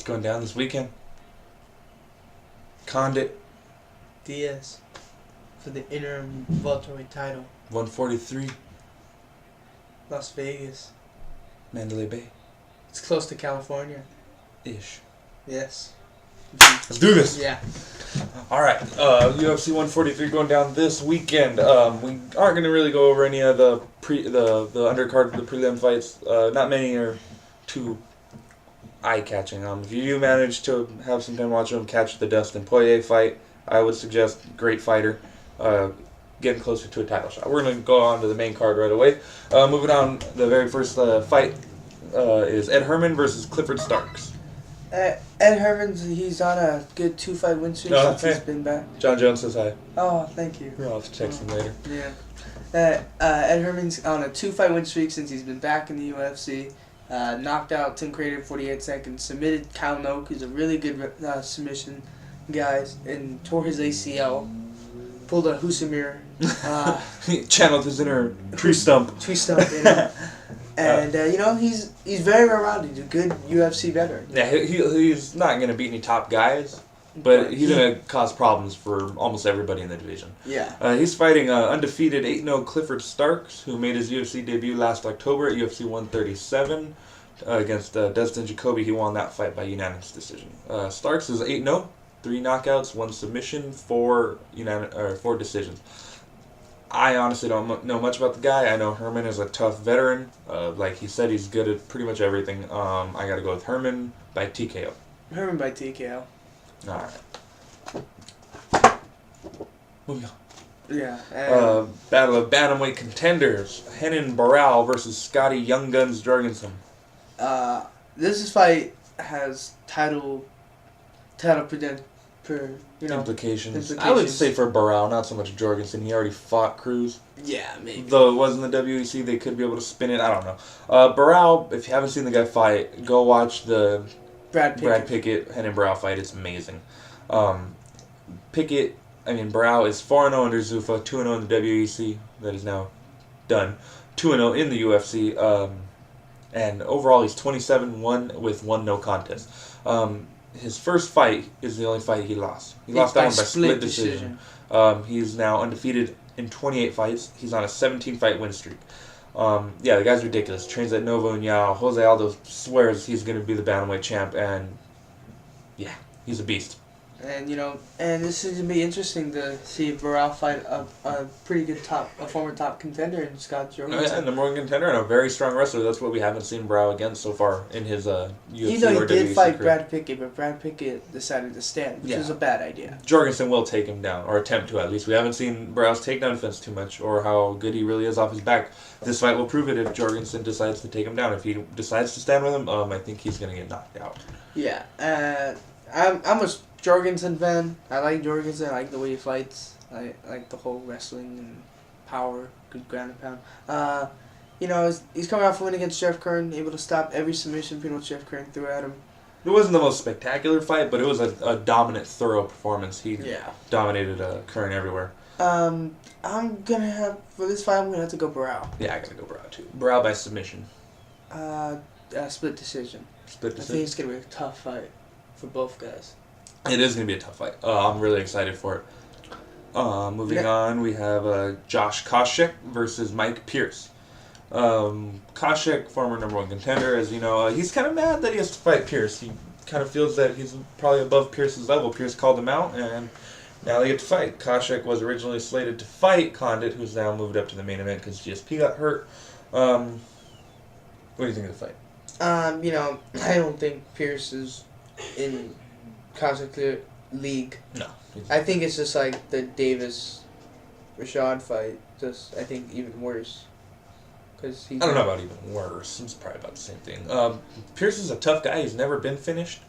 It's going down this weekend. Condit. Diaz for the interim welterweight title. 143. Las Vegas. Mandalay Bay. It's close to California. Ish. Yes. Let's do this. Yeah. All right. UFC 143 going down this weekend. We aren't going to really go over any of the undercard, the prelim fights. Not many are too eye-catching. If you manage to have some time watching them, catch the Dustin Poirier fight, I would suggest great fighter. Getting closer to a title shot. We're going to go on to the main card right away. Moving on, the very first fight is Ed Herman versus Clifford Starks. Ed Herman's, he's on a good 2-fight win streak since he's been back. John Jones says hi. Oh, thank you. I'll have to text him later. Yeah. Ed Herman's on a 2-fight win streak since he's been back in the UFC. Knocked out Tim Crater in 48 seconds. Submitted Kyle Noak, who's a really good submission guy, and tore his ACL. Pulled a Husamir. He channeled his inner tree stump. And he's very well-rounded. He's a good UFC veteran. Yeah, he's not going to beat any top guys, but he's going to cause problems for almost everybody in the division. Yeah. He's fighting undefeated 8-0 Clifford Starks, who made his UFC debut last October at UFC 137 against Dustin Jacoby. He won that fight by unanimous decision. Starks is 8-0, 3 knockouts, 1 submission, 4 decisions. I honestly don't know much about the guy. I know Herman is a tough veteran. Like he said, he's good at pretty much everything. I got to go with Herman by TKO. Herman by TKO. All right. Moving on. Yeah. Battle of Bantamweight contenders. Renan Barão versus Scotty Young Guns Jorgensen. This fight has title implications. I would say for Barão, not so much Jorgensen. He already fought Cruz. Yeah, maybe. Though it wasn't the WEC, they could be able to spin it. I don't know. Barão, if you haven't seen the guy fight, go watch the Brad Pickett Renan Barão fight. It's amazing. Barão is 4-0 under Zuffa, 2-0 in the WEC. That is now done. 2-0 in the UFC. And overall, he's 27-1 with 1 no contest. His first fight is the only fight he lost. He lost that one by split decision. He's now undefeated in 28 fights. He's on a 17-fight win streak. The guy's ridiculous. Trains at Novo União. Jose Aldo swears he's going to be the bantamweight champ, and yeah, he's a beast. And and this is gonna be interesting to see Barão fight a pretty good former top contender in Scott Jorgensen. Yeah, number 1 contender and a very strong wrestler. That's what we haven't seen Barão against so far in his UFC he or did WEC fight career. Brad Pickett, but Brad Pickett decided to stand, which was a bad idea. Jorgensen will take him down, or attempt to at least. We haven't seen Barão's takedown defense too much, or how good he really is off his back. This fight will prove it if Jorgensen decides to take him down. If he decides to stand with him, I think he's going to get knocked out. Yeah, I'm a Jorgensen fan. I like Jorgensen. I like the way he fights. I like the whole wrestling and power, good ground and pound. He's coming out for a win against Jeff Kern, able to stop every submission pretty much Jeff Kern threw at him. It wasn't the most spectacular fight, but it was a dominant, thorough performance. He dominated Kern everywhere. For this fight, I'm gonna have to go Barão. Yeah, I gotta go Barão too. Barão by submission. Split decision. Split decision. I think it's gonna be a tough fight for both guys. It is going to be a tough fight. I'm really excited for it. Moving on, we have Josh Koscheck versus Mike Pierce. Koscheck, former number 1 contender, as you know, he's kind of mad that he has to fight Pierce. He kind of feels that he's probably above Pierce's level. Pierce called him out, and now they get to fight. Koscheck was originally slated to fight Condit, who's now moved up to the main event because GSP got hurt. What do you think of the fight? I don't think Pierce is in Koscheck's league. No. I think it's just like the Davis-Rashad fight, just I think even worse. I don't know about even worse. It's probably about the same thing. Pierce is a tough guy. He's never been finished.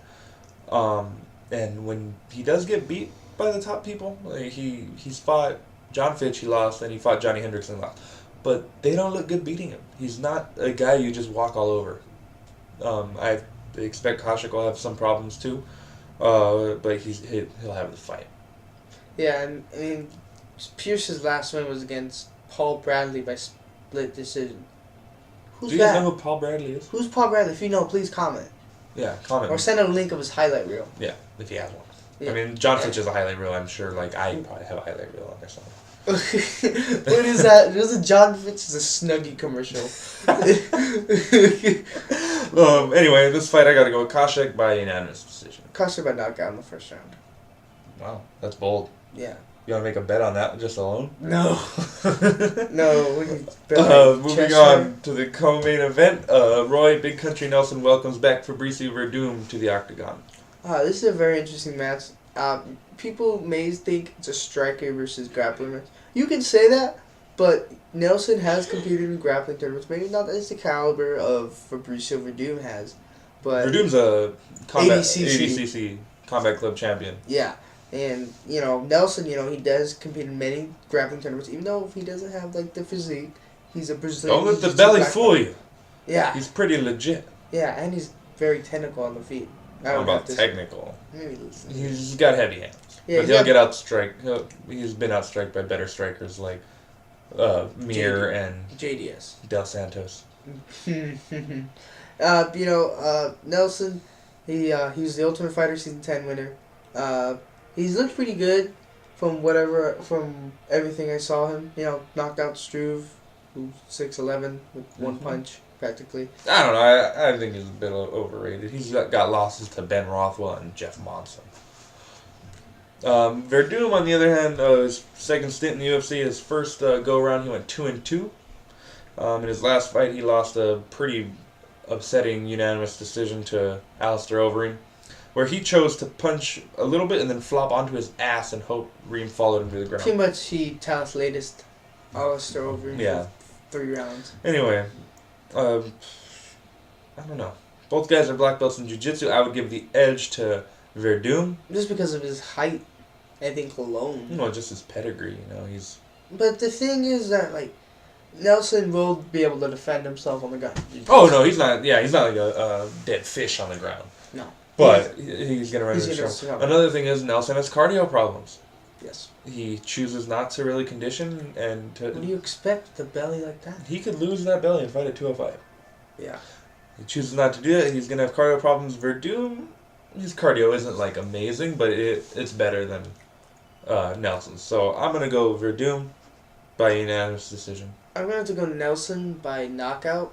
And when he does get beat by the top people, he's fought John Fitch, he lost, and he fought Johnny Hendrickson, lost. But they don't look good beating him. He's not a guy you just walk all over. I expect Koscheck will have some problems too. But he'll have the fight. Yeah, I mean, Pierce's last win was against Paul Bradley by split decision. Do you guys know who Paul Bradley is? Who's Paul Bradley? If you know, please comment. Yeah, comment. Or send a link of his highlight reel. Yeah, if he has one. Yeah. I mean, John Fitch is a highlight reel. I'm sure, like, I probably have a highlight reel on there somewhere. What is that? There's a John Fitch is a Snuggie commercial. Anyway, this fight I gotta go with Koscheck by unanimous decision. Koscheck by knockout in the first round. Wow, that's bold. Yeah. You wanna make a bet on that just alone? No. No. We can moving on to the co-main event. Roy Big Country Nelson welcomes back Fabricio Verdum to the octagon. This is a very interesting match. People may think it's a striker versus grappler match. You can say that, but Nelson has competed in grappling tournaments. Maybe not as the caliber of Fabricio Verdum has, but Verdum's a combat ADCC. ADCC Combat Club champion. Yeah, and Nelson, he does compete in many grappling tournaments. Even though he doesn't have like the physique, he's a Brazilian. Don't let the belly fool you. Yeah, he's pretty legit. Yeah, and he's very technical on the feet. How about technical? Maybe he's got heavy hands. Yeah, but he'll get outstriked. He's been outstriked by better strikers like Mir and JDS. Del Santos. Nelson, he's the Ultimate Fighter Season 10 winner. He's looked pretty good from everything I saw him. Knocked out Struve, who's 6'11", with one punch practically. I don't know. I think he's a bit overrated. He's got losses to Ben Rothwell and Jeff Monson. Verdum, on the other hand, his second stint in the UFC, his first go-around, he went 2-2. In his last fight, he lost a pretty upsetting unanimous decision to Alistair Overeem, where he chose to punch a little bit and then flop onto his ass and hope Reem followed him to the ground. Pretty much he talents latest Alistair Overeem for 3 rounds. Anyway, I don't know. Both guys are black belts in jiu-jitsu. I would give the edge to Verdum. Just because of his height, I think, alone. No, just his pedigree, he's... But the thing is that, Nelson will be able to defend himself on the ground. Oh, no, he's not. Yeah, he's not like a dead fish on the ground. No. But he's going to run into the show. Another thing is Nelson has cardio problems. Yes. He chooses not to really condition and to... What do you expect with a belly like that? He could lose that belly and fight at 205. Yeah. He chooses not to do it. He's going to have cardio problems. Verdum, his cardio isn't, amazing, but it's better than Nelson. So I'm going to go Verdum by unanimous decision. I'm going to have to go Nelson by knockout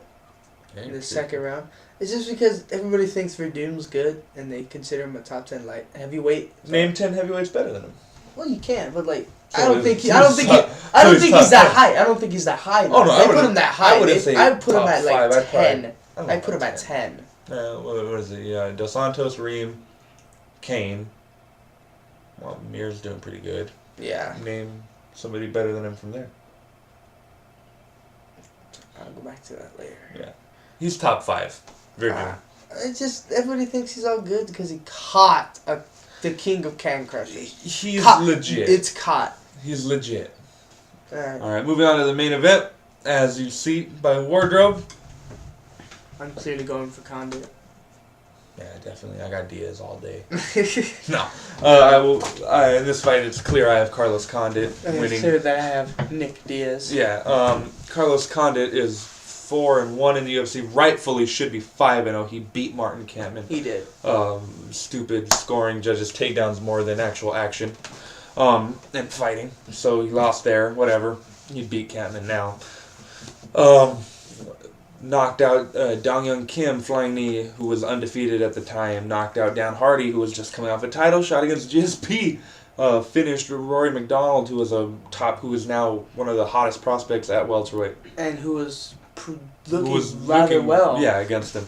in the second round. It's just because everybody thinks Verdum's good, and they consider him a top 10 light heavyweight. Name 10 heavyweights better than him. Well, you can, but I So don't think he's that high. I don't think he's that high. Oh no, I put him that high. I put him at 10. I put him at 10. What is it? Yeah, Dos Santos, Reem, Kane. Well, Mir's doing pretty good. Yeah. Name somebody better than him from there. I'll go back to that later. Yeah, he's top 5. Very good. It's just everybody thinks he's all good because he caught the king of can crushers. He's legit. It's caught. He's legit. All right, moving on to the main event. As you see by wardrobe. I'm clearly going for Condit. Yeah, definitely. I got Diaz all day. No. In this fight, it's clear I have Carlos Condit winning. It's clear that I have Nick Diaz. Yeah. Carlos Condit is 4-1 in the UFC. Rightfully should be 5-0. He beat Martin Kampmann. He did. Stupid scoring judges takedowns more than actual action. And fighting. So he lost there. Whatever. He beat Kampmann now. Knocked out Dong Young Kim, flying knee, who was undefeated at the time. Knocked out Dan Hardy, who was just coming off a title shot against GSP. Finished Rory McDonald, who is now one of the hottest prospects at welterweight, and who was looking well. Yeah, against him.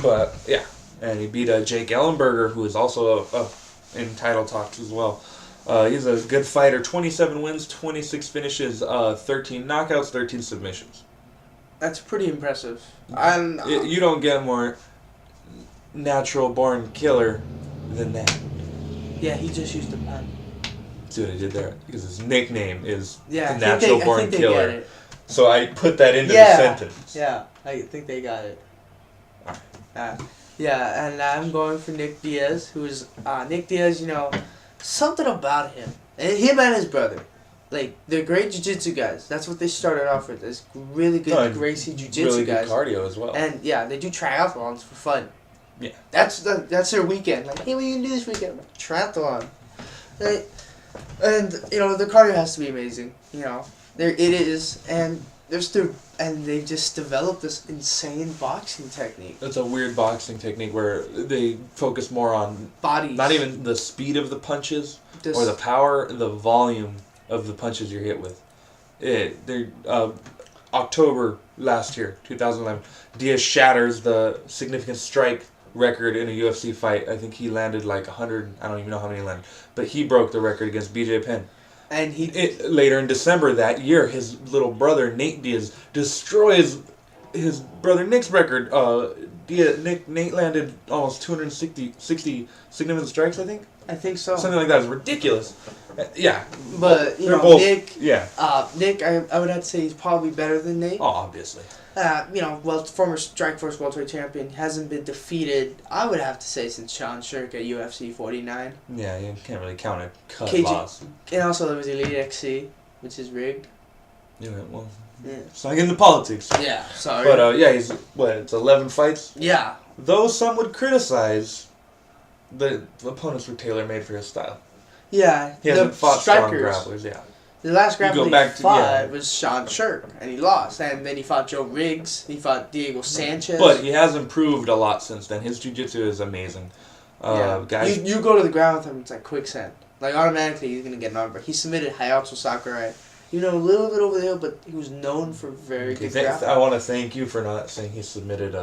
But yeah, and he beat Jake Ellenberger, who is also in title talks as well. He's a good fighter. 27 wins, 26 finishes, 13 knockouts, 13 submissions. That's pretty impressive. You don't get a more natural-born killer than that. Yeah, he just used a pun. See what I did there? Because his nickname is the I natural-born think killer. They get it. So I put that into the sentence. Yeah, I think they got it. Yeah, and I'm going for Nick Diaz, who's Nick Diaz. Something about him and his brother. They're great jiu-jitsu guys. That's what they started off with. It's really good Gracie jiu-jitsu really guys. Really good cardio as well. And, yeah, they do triathlons for fun. Yeah. That's their weekend. Like, hey, what are you gonna do this weekend? Like, triathlon. And the cardio has to be amazing. There it is, and they just developed this insane boxing technique. It's a weird boxing technique where they focus more on Bodies. not even the speed of the punches or the power, the volume of the punches you're hit with. October last year, 2011, Diaz shatters the significant strike record in a UFC fight. I think he landed like 100. I don't even know how many he landed, but he broke the record against BJ Penn. And later in December that year, his little brother Nate Diaz destroys his brother Nick's record. Nate landed almost 260 significant strikes, I think. I think so. Something like that is ridiculous. Yeah. But both, Nick. Yeah. Nick, I would have to say he's probably better than Nate. Oh, obviously. Former Strikeforce welterweight champion, hasn't been defeated, I would have to say, since Sean Shirk at UFC 49. Yeah, you can't really count a cut loss. And also there was Elite XC, which is rigged. Yeah, well, it's not getting into politics. Yeah, sorry. But it's 11 fights? Yeah. Though some would criticize, the opponents were tailor-made for his style. Yeah. He hasn't fought strong grapplers, yeah. The last grappler he fought was Sean Shirk, and he lost. And then he fought Joe Riggs. He fought Diego Sanchez. But he has improved a lot since then. His jiu-jitsu is amazing. Guys, you go to the ground with him, it's like quicksand. Like, automatically he's going to get an armbar. He submitted Hayato Sakurai. A little bit over the hill, but he was known for very good grappling. I want to thank you for not saying he submitted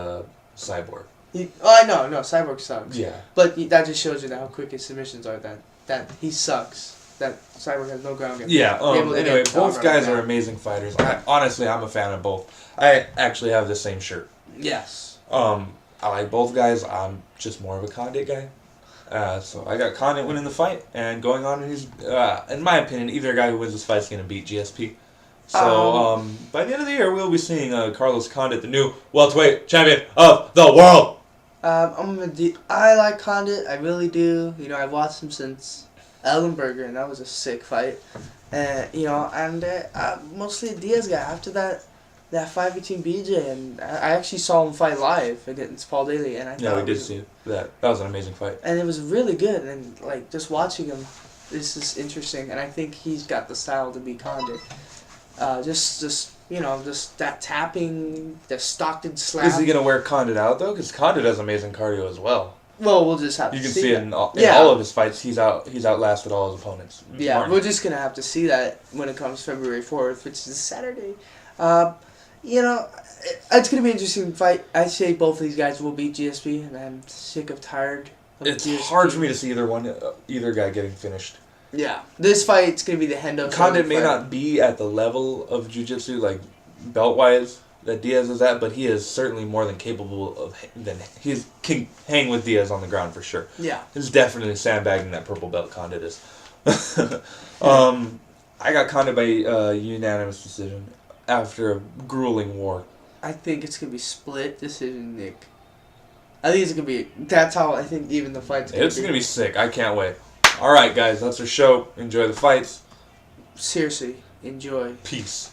Cyborg. I know. Cyborg sucks. Yeah. But that just shows you how quick his submissions are, that he sucks. That Cyborg has no ground game. Yeah, anyway, both guys are amazing fighters. Honestly, I'm a fan of both. I actually have the same shirt. Yes. I like both guys. I'm just more of a Condit guy. So I got Condit winning the fight and going on in my opinion, either guy who wins this fight is going to beat GSP. So by the end of the year, we'll be seeing Carlos Condit, the new welterweight champion of the world. I like Condit. I really do. I've watched him since Ellenberger, and that was a sick fight. And mostly a Diaz guy. After that fight between BJ, and I actually saw him fight live against Paul Daly, and I thought we did see that. That was an amazing fight, and it was really good. And just watching him, this is interesting, and I think he's got the style to beat Condit. Just that tapping, the Stockton slap. Is he gonna wear Condit out though? Because Condit has amazing cardio as well. Well, we'll just have to see. You can see it in all of his fights. He's outlasted all his opponents. Yeah, Martin. We're just gonna have to see that when it comes February 4th, which is Saturday. It's gonna be an interesting fight. I say both of these guys will beat GSP, and I'm sick of tired. It's hard for me to see either guy getting finished. Yeah, this fight's gonna be the Hendo. Condit may not be at the level of jiu-jitsu, like belt-wise, that Diaz is at, but he is certainly more than capable of. He can hang with Diaz on the ground for sure. Yeah, he's definitely sandbagging that purple belt. Condit is. I got Condit by unanimous decision after a grueling war. I think it's gonna be split decision, Nick. I think it's gonna be. That's how I think even the fight's gonna be. It's gonna be sick. I can't wait. All right, guys, that's our show. Enjoy the fights. Seriously, enjoy. Peace.